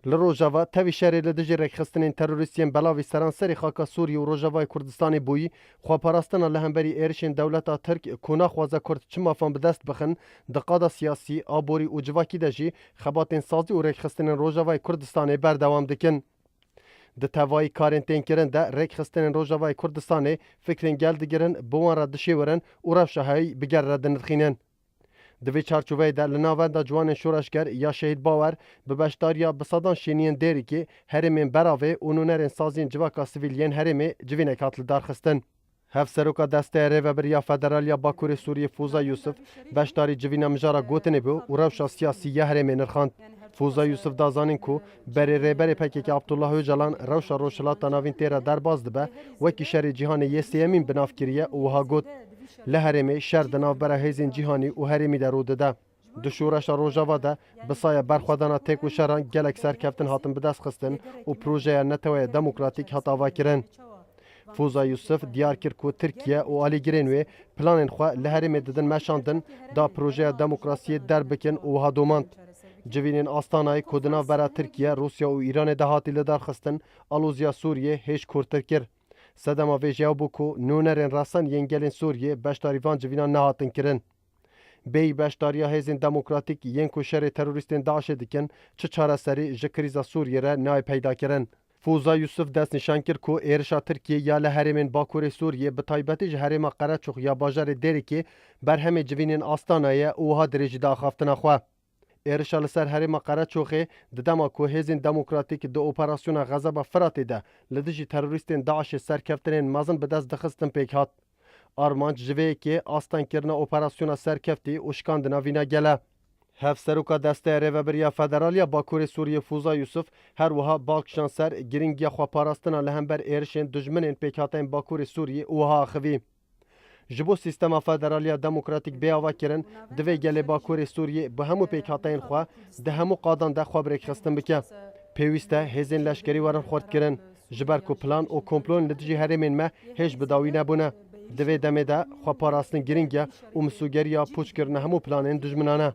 لروجاوا تاوی شهر لدجی رکخستن تروریستین بلاوی سرانسری خاکا سوری و روجاوای کردستان بویی خوا پاراستنا لهمبری ایرشین دولتا ترک کونا خوازا کرد چمافان بدست بخن دقادا سیاسی آبوری و جواکی دجی خباتین سازی و رکخستن روجاوای کردستان بردوام دکن. د توای کارنتین کرن ده رکخستن روجاوای کردستان فکرین گل دگرن بوان را دشیورن و رفشهایی بگر را دندخینن. دوی چارچوبه ده لناوندا جوان شورشگر یا شهید باور به بشداریا بسادان شینین دیری که هرمین براوه اونونرین سازین جواکا سویلین هرمی جوینه کاتل دارخستن. هف سروکا دسته ریوبریا فدرالیا باکور سوریه فوزا یوسف بشداری جوینا مجارا گوتنه بو و روشا سیاسی یا هرمی نرخاند. فوزا یوسف دازانین کو بری ریبری پکیک عبدالله اوجلان روشا روشلاتا ناوین تیرا درباز دبه وکی شر جهان یسیمین بنافکریه و ها گوت لهرمی شر دناو برا هیزین جهانی و هرمی درود ده. دشورش روجاوا ده بسای برخوادانا تک و شران گلک سرکفتن هاتن بدست خستن و پروژه نتوی دموکراتیک هاتاوا کرن. فوزا یوسف دیار کرد که ترکیه و آلی گرینوی پلان خواه لهرمی ددن مشاندن دا پروژه دموکراسی در بکن و ها دوماند. جوینین آستانای کودنا برا ترکیه، روسیا و ایران دهاتی لدار خستن آلوزیا سوریه هیچ کورتر کر. سدما ویجیو بوکو نونرین راسان ینگلین سوریه بشتاریوان جوینان نهاتن کرن. بی بشتاریا هیزین دموکراتیک ینکو شر تروریستین داعش دکن چه چاره سری جکریزا سوریه را نای پیدا کرن. فوزا یوسف دست نشان کرد که ایرشا ترکیه یا لهرمین باکور سوریه به تایبتی جهرما قرچوخ یا باجار دیری که بر همه جوینین آستانای اوها درجی دا خافتنا خواه. ایرشا لسر هرما قرچوخه ددما که هیزین دموکراتیک دو اپراسیون غضب فراتی ده لدجی تروریستین داعش سرکفتنین مازن به دست دخستن پیک هات. آرمانج جوه که آستان کرنا اپراسیون سرکفتی اشکاندنا وینا گله. هف سروکا دسته ریوبریا فدرالیا باکور سوریه فوزا یوسف هر وها بالکشان سر گرینگیا خوا پاراستنا لهمبر ایرشین دجمنین پیکاتین باکور سوریه وها خوی. جبو سیستما فدرالیا دموکراتیک بیاوا کرن دوی گل باکور سوریه به همو پیکاتین خوا ده همو قادان ده خوا بریک خستن بکه. پیوسته هزین لشکری ورن خورد کرن. جبر کو پلان و کمپلون لدجی هرمین ما هیچ بداوی نبونه. دوی دمه ده خوا پاراستن گرینگیا و مسوگریا پوچ کرن همو پلانین دجمنانه.